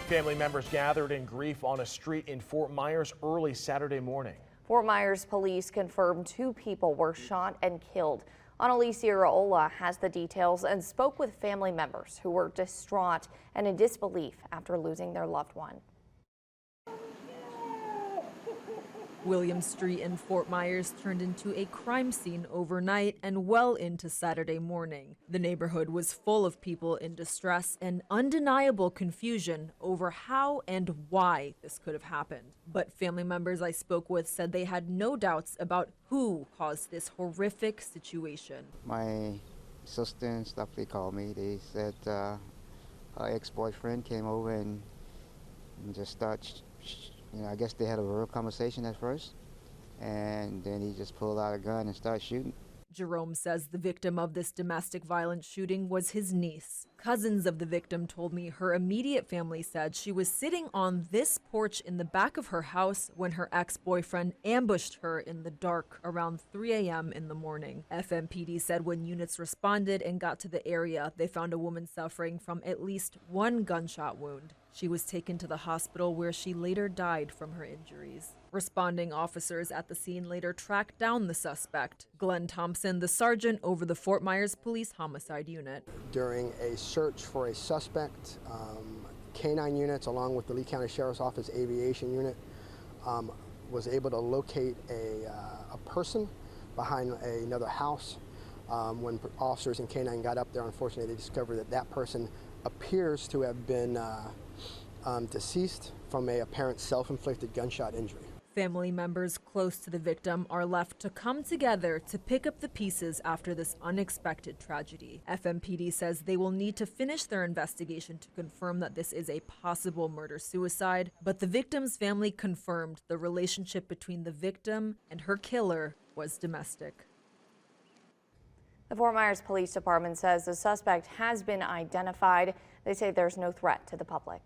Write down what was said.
Family members gathered in grief on a street in Fort Myers early Saturday morning. Fort Myers police confirmed 2 people were shot and killed. Annalise Iraola has the details and spoke with family members who were distraught and in disbelief after losing their loved one. William Street in Fort Myers turned into a crime scene overnight and well into Saturday morning. The neighborhood was full of people in distress and undeniable confusion over how and why this could have happened. But family members I spoke with said they had no doubts about who caused this horrific situation. My sister and stuff, they called me. They said her ex-boyfriend came over and just started I guess they had a real conversation at first, and then he just pulled out a gun and started shooting. Jerome says the victim of this domestic violence shooting was his niece. Cousins of the victim told me her immediate family said she was sitting on this porch in the back of her house when her ex-boyfriend ambushed her in the dark around 3 a.m. in the morning. FMPD said when units responded and got to the area, they found a woman suffering from at least 1 gunshot wound. She was taken to the hospital where she later died from her injuries. Responding officers at the scene later tracked down the suspect. Glenn Thompson, the sergeant over the Fort Myers Police Homicide Unit. During a search for a suspect, K-9 units along with the Lee County Sheriff's Office Aviation Unit was able to locate a person behind another house. When officers in K-9 got up there, unfortunately they discovered that that person appears to have been deceased from a apparent self-inflicted gunshot injury. Family members close to the victim are left to come together to pick up the pieces after this unexpected tragedy. FMPD says they will need to finish their investigation to confirm that this is a possible murder-suicide, but the victim's family confirmed the relationship between the victim and her killer was domestic. The Fort Myers Police Department says the suspect has been identified. They say there's no threat to the public.